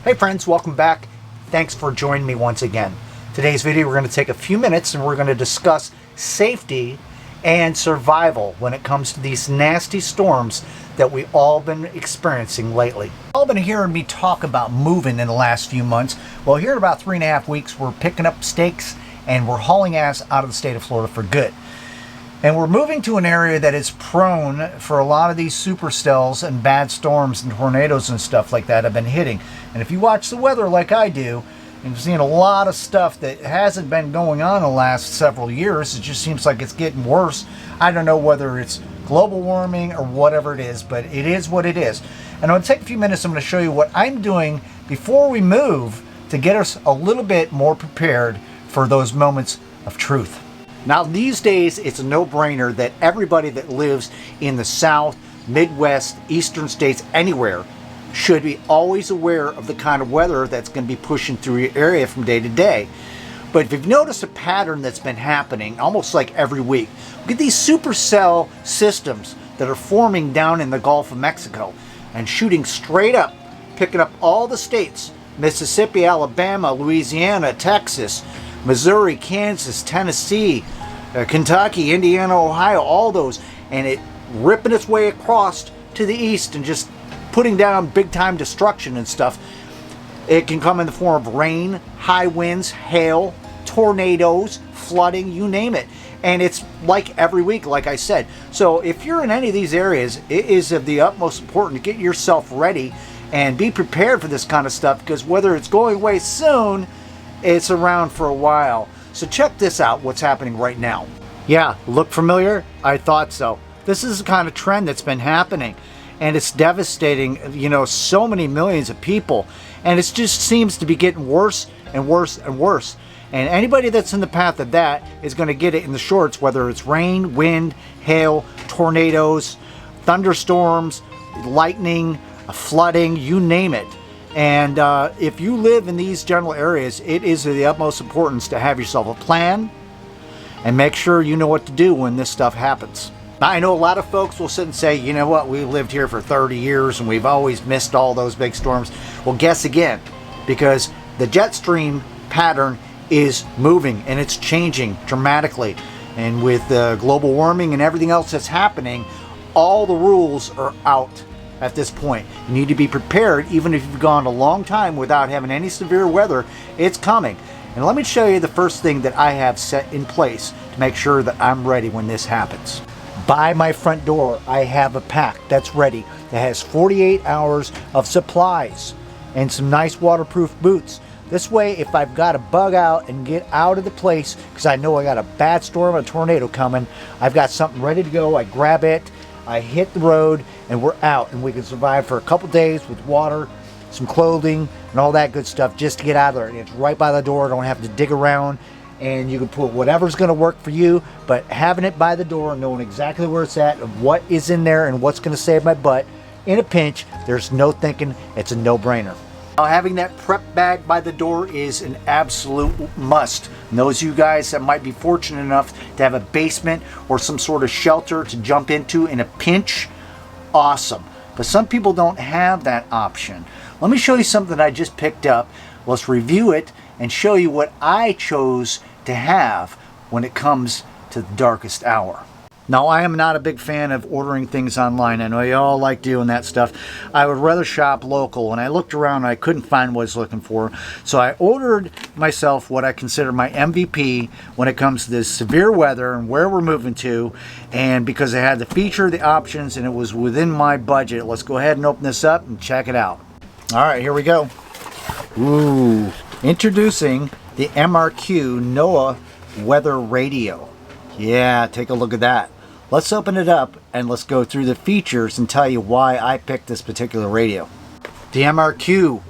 Hey friends, welcome back. Thanks for joining me once again. Today's video we're going to take a few minutes and we're going to discuss safety and survival when it comes to these nasty storms that we've all been experiencing lately. You've all been hearing me talk about moving in the last few months. Well, here in about 3.5 weeks we're picking up stakes and we're hauling ass out of the state of Florida for good. And we're moving to an area that is prone for a lot of these supercells and bad storms and tornadoes and stuff like that have been hitting. And if you watch the weather like I do, and you've seen a lot of stuff that hasn't been going on in the last several years, it just seems like it's getting worse. I don't know whether it's global warming or whatever it is, but it is what it is. And I'm going to take a few minutes, I'm going to show you what I'm doing before we move to get us a little bit more prepared for those moments of truth. Now these days it's a no-brainer that everybody that lives in the South, Midwest, Eastern states, anywhere should be always aware of the kind of weather that's going to be pushing through your area from day to day. But if you've noticed a pattern that's been happening almost like every week, look at these supercell systems that are forming down in the Gulf of Mexico and shooting straight up, picking up all the states, Mississippi, Alabama, Louisiana, Texas, Missouri, Kansas, Tennessee, Kentucky, Indiana, Ohio, all those, and it ripping its way across to the east and just putting down big time destruction and stuff. It can come in the form of rain, high winds, hail, tornadoes, flooding, you name it. And it's like every week, like I said. So if you're in any of these areas, it is of the utmost importance to get yourself ready and be prepared for this kind of stuff, because whether it's going away soon, it's around for a while. So check this out, what's happening right now. Yeah, look familiar? I thought so. This is the kind of trend that's been happening, and it's devastating, so many millions of people, and it just seems to be getting worse and worse and worse. And anybody that's in the path of that is going to get it in the shorts, whether it's rain, wind, hail, tornadoes, thunderstorms, lightning, flooding, you name it. And if you live in these general areas, it is of the utmost importance to have yourself a plan and make sure you know what to do when this stuff happens. Now, I know a lot of folks will sit and say, you know what, we lived here for 30 years and we've always missed all those big storms. Well, guess again, because the jet stream pattern is moving and it's changing dramatically. And with global warming and everything else that's happening, all the rules are out. At this point, you need to be prepared. Even if you've gone a long time without having any severe weather, it's coming. And let me show you the first thing that I have set in place to make sure that I'm ready when this happens. By my front door, I have a pack that's ready that has 48 hours of supplies and some nice waterproof boots. This way, if I've got to bug out and get out of the place because I know I got a bad storm, a tornado coming, I've got something ready to go. I grab it, I hit the road, and we're out, and we can survive for a couple days with water, some clothing, and all that good stuff just to get out of there. And it's right by the door, don't have to dig around, and you can put whatever's going to work for you, but having it by the door, knowing exactly where it's at, and what is in there, and what's going to save my butt in a pinch, there's no thinking, it's a no-brainer. Now, having that prep bag by the door is an absolute must. And those of you guys that might be fortunate enough to have a basement or some sort of shelter to jump into in a pinch, awesome. But some people don't have that option. Let me show you something I just picked up. Let's review it and show you what I chose to have when it comes to the darkest hour. Now, I am not a big fan of ordering things online. I know you all like doing that stuff. I would rather shop local. And I looked around and I couldn't find what I was looking for. So I ordered myself what I consider my MVP when it comes to this severe weather and where we're moving to. And because it had the feature, the options, and it was within my budget. Let's go ahead and open this up and check it out. All right, here we go. Ooh, introducing the Mrq Noaa weather radio. Yeah, take a look at that. Let's open it up and let's go through the features and tell you why I picked this particular radio. The Mrq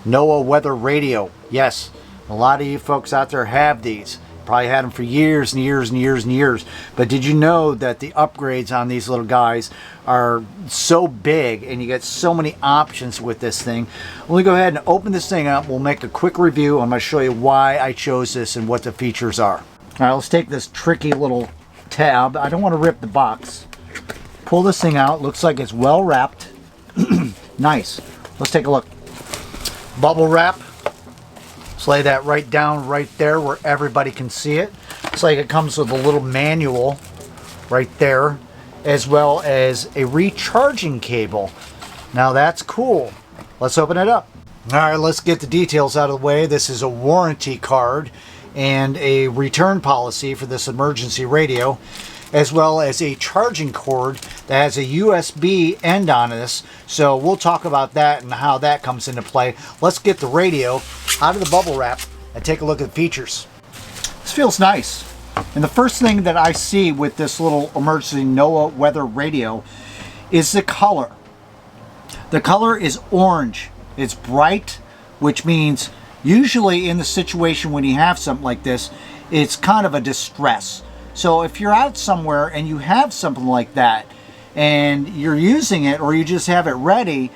Noaa weather radio. Yes, a lot of you folks out there have these. Probably had them for years and years and years and years. But did you know that the upgrades on these little guys are so big and you get so many options with this thing? Let me go ahead and open this thing up. We'll make a quick review. I'm going to show you why I chose this and what the features are. All right, let's take this tricky little tab. I don't want to rip the box. Pull this thing out. Looks like it's well wrapped. Nice. Let's take a look. Bubble wrap. Let's lay that right down right there where everybody can see it. It's like it comes with a little manual right there, as well as a recharging cable. Now that's cool. Let's open it up. All right, let's get the details out of the way. This is a warranty card and a return policy for this emergency radio, as well as a charging cord that has a USB end on this. So we'll talk about that and how that comes into play. Let's get the radio out of the bubble wrap and take a look at the features. This feels nice. And the first thing that I see with this little Mrq Noaa weather radio is the color. The color is orange. It's bright, which means usually in the situation when you have something like this, it's kind of a distress. So if you're out somewhere and you have something like that and you're using it, or you just have it ready,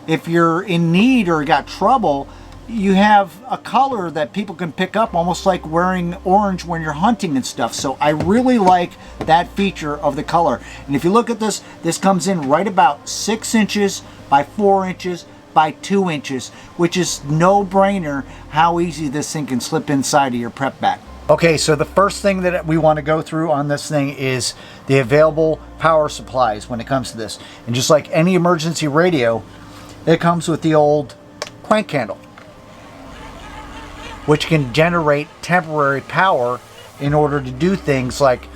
if you're in need or got trouble, you have a color that people can pick up, almost like wearing orange when you're hunting and stuff. So I really like that feature of the color. And if you look at this, this comes in right about 6 inches by 4 inches by 2 inches, which is no brainer how easy this thing can slip inside of your prep bag. Okay, so the first thing that we want to go through on this thing is the available power supplies when it comes to this. And just like any emergency radio, it comes with the old crank handle, which can generate temporary power in order to do things like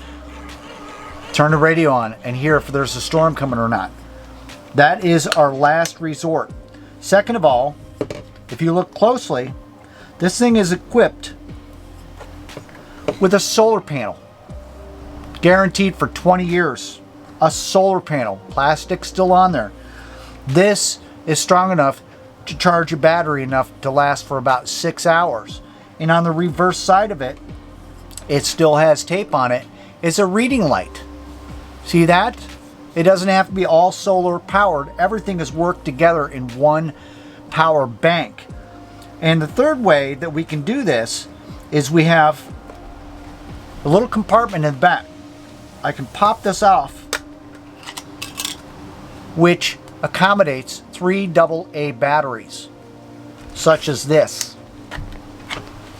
turn the radio on and hear if there's a storm coming or not. That is our last resort. Second of all, if you look closely, this thing is equipped with a solar panel, guaranteed for 20 years. A solar panel, plastic still on there. This is strong enough to charge a battery enough to last for about 6 hours. And on the reverse side of it, it still has tape on it. It's a reading light. See that? It doesn't have to be all solar powered. Everything is worked together in one power bank. And the third way that we can do this is we have a little compartment in the back. I can pop this off, which accommodates 3 AA batteries, such as this,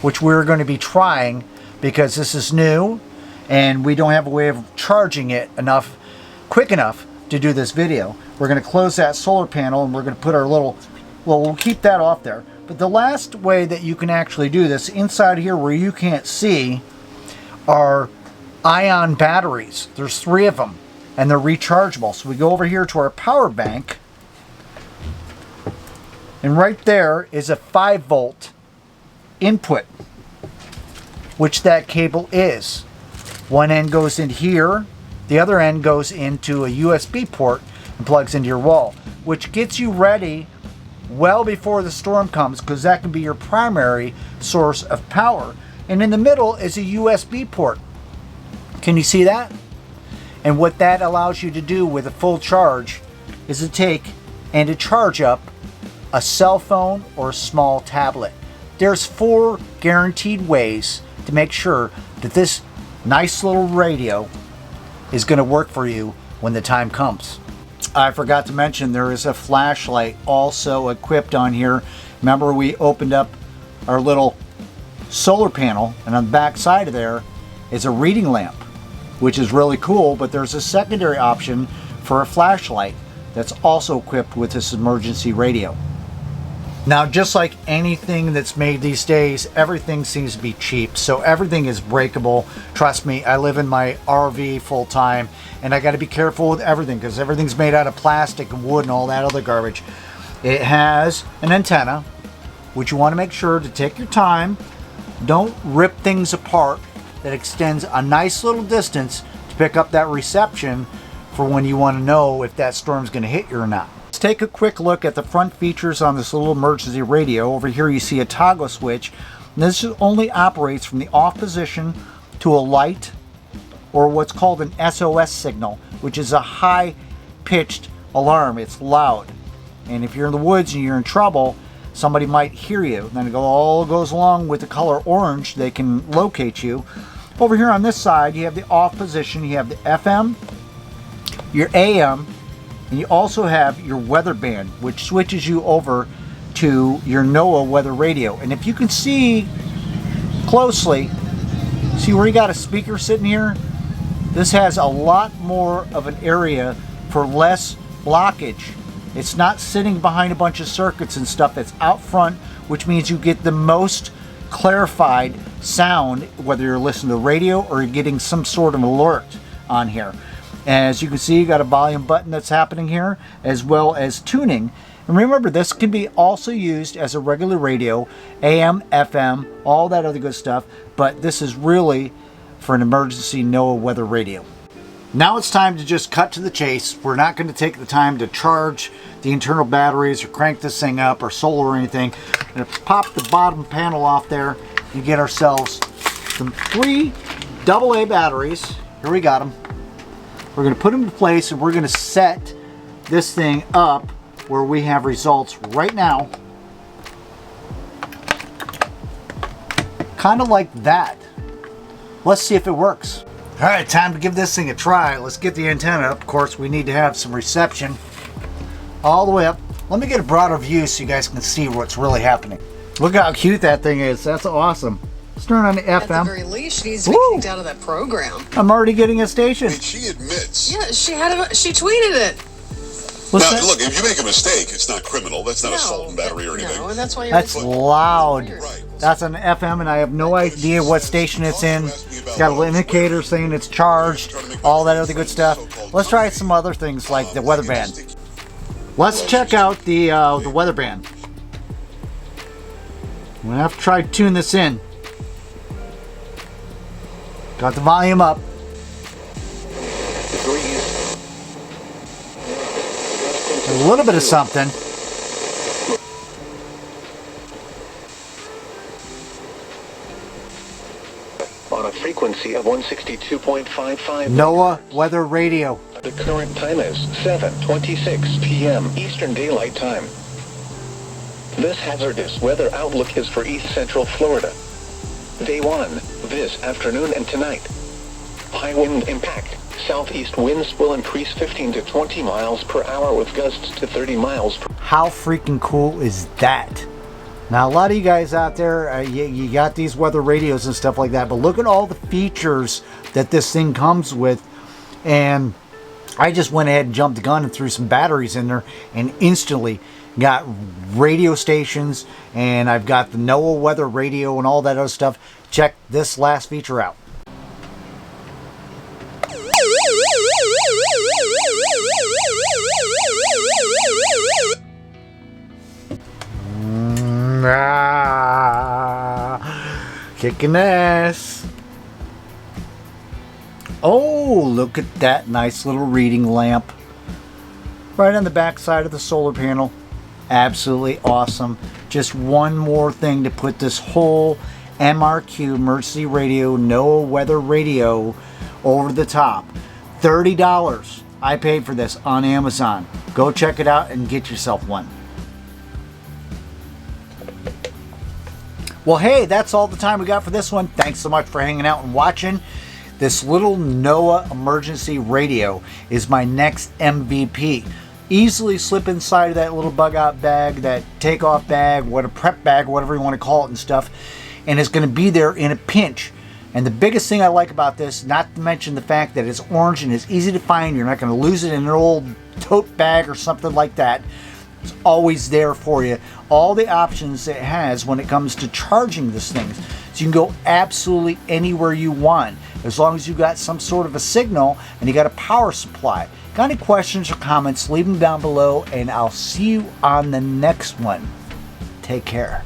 which we're going to be trying because this is new and we don't have a way of charging it quick enough to do this video. We're going to close that solar panel and we're going to put our little, well, we'll keep that off there. But the last way that you can actually do this, inside here where you can't see, are ion batteries. There's 3 of them and they're rechargeable. So we go over here to our power bank, and right there is a 5-volt input, which that cable is. One end goes in here, the other end goes into a USB port and plugs into your wall, which gets you ready well before the storm comes, because that can be your primary source of power. And in the middle is a USB port. Can you see that? And what that allows you to do with a full charge is to take and to charge up a cell phone or a small tablet. There's 4 guaranteed ways to make sure that this nice little radio is going to work for you when the time comes. I forgot to mention there is a flashlight also equipped on here. Remember, we opened up our little solar panel, and on the back side of there is a reading lamp, which is really cool. But there's a secondary option for a flashlight that's also equipped with this emergency radio. Now, just like anything that's made these days, everything seems to be cheap, so everything is breakable. Trust me, I live in my RV full time, and I got to be careful with everything because everything's made out of plastic and wood and all that other garbage. It has an antenna, which you want to make sure to take your time. Don't rip things apart. That extends a nice little distance to pick up that reception for when you want to know if that storm's going to hit you or not. Let's take a quick look at the front features on this little emergency radio. Over here you see a toggle switch. And this only operates from the off position to a light, or what's called an SOS signal, which is a high-pitched alarm. It's loud. And if you're in the woods and you're in trouble, somebody might hear you. Then it all goes along with the color orange. They can locate you. Over here on this side, you have the off position. You have the FM, your AM, and you also have your weather band, which switches you over to your NOAA weather radio. And if you can see closely, see where you got a speaker sitting here? This has a lot more of an area for less blockage. It's not sitting behind a bunch of circuits and stuff. It's out front, which means you get the most clarified sound, whether you're listening to radio or you're getting some sort of alert on here. As you can see, you got a volume button that's happening here, as well as tuning. And remember, this can be also used as a regular radio, AM, FM, all that other good stuff, but this is really for an emergency NOAA weather radio. Now it's time to just cut to the chase. We're not going to take the time to charge the internal batteries or crank this thing up or solar or anything. I'm going to pop the bottom panel off there and get ourselves some 3 AA batteries. Here we got them. We're going to put them in place and we're going to set this thing up where we have results right now. Kind of like that. Let's see if it works. All right, time to give this thing a try. Let's get the antenna up. Of course, we need to have some reception all the way up. Let me get a broader view so you guys can see what's really happening. Look how cute that thing is. That's awesome. Let's turn on the FM. At the very least, she needs to be kicked out of that program. I'm already getting a station. And she admits. Yeah, she tweeted it. What's Now, that? look, if you make a mistake, it's not criminal. That's not assault and battery or anything. No, and that's why you're That's loud. Right. That's an FM, and I have no idea what station it's in. It's got a little indicator saying it's charged, all that other good stuff. Let's try some other things like the weather band. Let's check out the weather band. I'm gonna have to try to tune this in. Got the volume up. A little bit of something. On a frequency of 162.55 NOAA weather radio. The current time is 7:26 p.m. Eastern Daylight Time. This hazardous weather outlook is for East Central Florida. Day 1, this afternoon and tonight. High wind impact. Southeast winds will increase 15 to 20 miles per hour with gusts to 30 miles per hour. How freaking cool is that? Now, a lot of you guys out there, you got these weather radios and stuff like that, but look at all the features that this thing comes with. And I just went ahead and jumped the gun and threw some batteries in there and instantly got radio stations, and I've got the NOAA weather radio and all that other stuff. Check this last feature out. Kicking ass. Oh, look at that nice little reading lamp right on the back side of the solar panel. Absolutely awesome. Just one more thing to put this whole Mrq emergency radio NOAA weather radio over the top. $30 I paid for this on Amazon. Go check it out and get yourself one. Well, hey, that's all the time we got for this one. Thanks so much for hanging out and watching. This little NOAA emergency radio is my next MVP. Easily slip inside of that little bug out bag, that takeoff bag, what a prep bag, whatever you want to call it and stuff, and it's going to be there in a pinch. And the biggest thing I like about this, not to mention the fact that it's orange and it's easy to find, you're not going to lose it in an old tote bag or something like that. It's always there for you. All the options it has when it comes to charging this thing. So you can go absolutely anywhere you want, as long as you got some sort of a signal and you got a power supply. Got any questions or comments, leave them down below, and I'll see you on the next one. Take care.